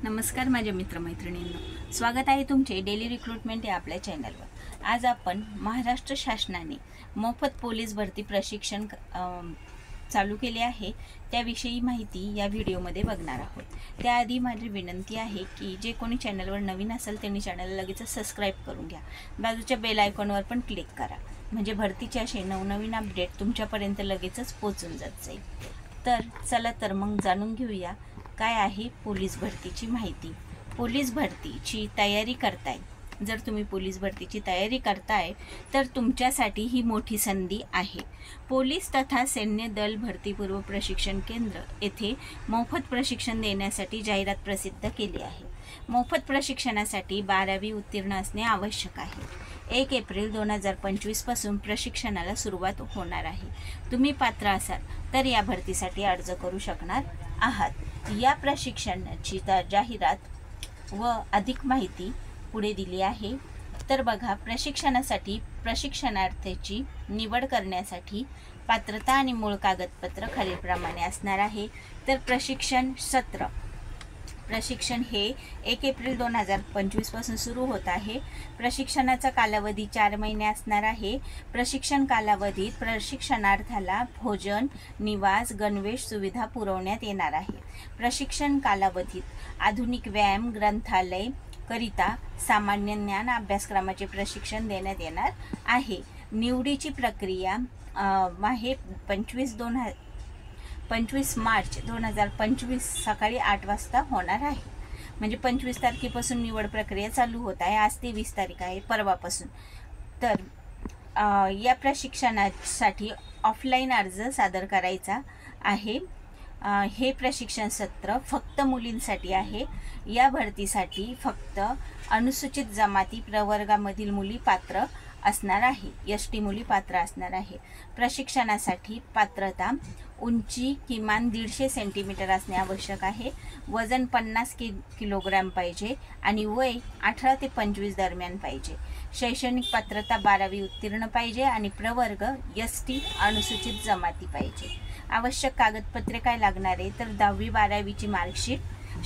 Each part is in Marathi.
नमस्कार माझ्या मित्रमैत्रिणींनो, स्वागत आहे तुमचे डेली रिक्रूटमेंट या आपल्या चॅनलवर। आज आपण महाराष्ट्र शासनाने मोफत पोलीस भरती प्रशिक्षण चालू केले आहे त्याविषयी माहिती या व्हिडिओमध्ये बघणार आहोत। त्याआधी माझी विनंती आहे की जे कोणी चॅनलवर नवीन असेल त्यांनी चॅनलला लगेच सबस्क्राइब करून घ्या। बाजूच्या बेल आयकॉनवर पण क्लिक करा, म्हणजे भरतीचे असे नवनवीन अपडेट तुमच्यापर्यंत लगेचच पोहोचून जाईल। तर चला तर मग जाणून घेऊया काय आहे पोलीस भरतीची माहिती। पोलीस भरतीची तयारी करताय, जर तुम्ही पोलीस भरतीची तयारी करताय तर तुमच्यासाठी ही मोठी संधी आहे। पोलीस तथा सैन्य दल भरतीपूर्व प्रशिक्षण केंद्र येथे मोफत प्रशिक्षण देण्यासाठी जाहिरात प्रसिद्ध केली आहे। मोफत प्रशिक्षणासाठी 12वी उत्तीर्ण असणे आवश्यक आहे। 1 एप्रिल 2025 पासून प्रशिक्षणाला सुरुवात होणार आहे। तुम्ही पात्र असाल तर या भरतीसाठी अर्ज करू शकणार आहात। या प्रशिक्षणाची जाहिरात व अधिक माहिती पुढे दिली आहे। तर बघा, प्रशिक्षणासाठी प्रशिक्षणार्थीची निवड करण्यासाठी पात्रता आणि मूळ कागदपत्र खालीलप्रमाणे असणार आहे। तर प्रशिक्षण हे 1 एप्रिल 2025 पासून सुरू होत आहे। प्रशिक्षणाचा कालावधी 4 महिने असणार आहे। प्रशिक्षण कालावधीत प्रशिक्षणार्थाला भोजन, निवास, गणवेश सुविधा पुरवण्यात येणार आहे। प्रशिक्षण कालावधीत आधुनिक व्यायाम ग्रंथालय करिता सामान्य ज्ञान अभ्यासक्रमाचे प्रशिक्षण देण्यात येणार आहे। निवडीची प्रक्रिया आहे 25 मार्च 2025 सकाळी 8 वाजता होणार आहे। म्हणजे 25 तारखेपासून निवड प्रक्रिया चालू होत आहे। आज 23 तारीख आहे, परवापासून। तर या प्रशिक्षणासाठी ऑफलाईन अर्ज सादर करायचा आहे। हे प्रशिक्षण सत्र फक्त मुलींसाठी आहे। या भरतीसाठी फक्त अनुसूचित जमाती प्रवर्गामधील मुली पात्र असणार आहे। ST मुली पात्र असणार आहे। प्रशिक्षणासाठी पात्रता उंची किमान 150 सेंटीमीटर असणे आवश्यक आहे। वजन 50 किलोग्रॅम पाहिजे आणि वय 18 ते 25 दरम्यान पाहिजे। शैक्षणिक पात्रता 12वी उत्तीर्ण पाहिजे आणि प्रवर्ग ST अनुसूचित जमाती पाहिजे। आवश्यक कागदपत्रे काय लागणार आहे तर 10वी 12वीची मार्कशीट,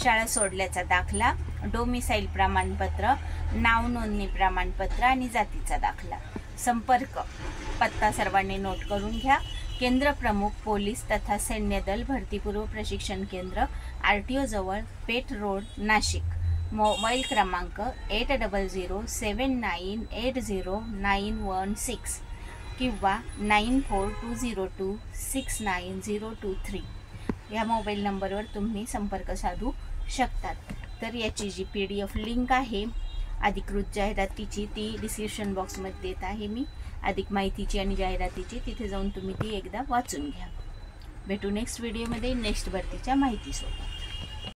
शाळा सोडल्याचा दाखला, डोमिसाईल प्रमाणपत्र, नाव नोंदणी प्रमाणपत्र आणि जातीचा दाखला। संपर्क पत्ता सर्वांनी नोट करून घ्या। केंद्र प्रमुख पोलीस तथा सैन्य दल भरतीपूर्व प्रशिक्षण केंद्र RTO जवळ, पेठ रोड, नाशिक। मोबाईल क्रमांक 8470980916 किंवा 9420269023 या मोबाईल नंबरवर तुम्ही संपर्क साधू शकतात। तर याची जी PDF लिंक आहे अधिकृत जाहिरातीची ती डिस्क्रिप्शन बॉक्समध्ये देत आहे मी। अधिक माहितीची आणि जाहिरातीची तिथे जाऊन तुम्ही ती एकदा वाचून घ्या। भेटू नेक्स्ट व्हिडिओमध्ये नेक्स्ट भरतीच्या माहितीसोबत।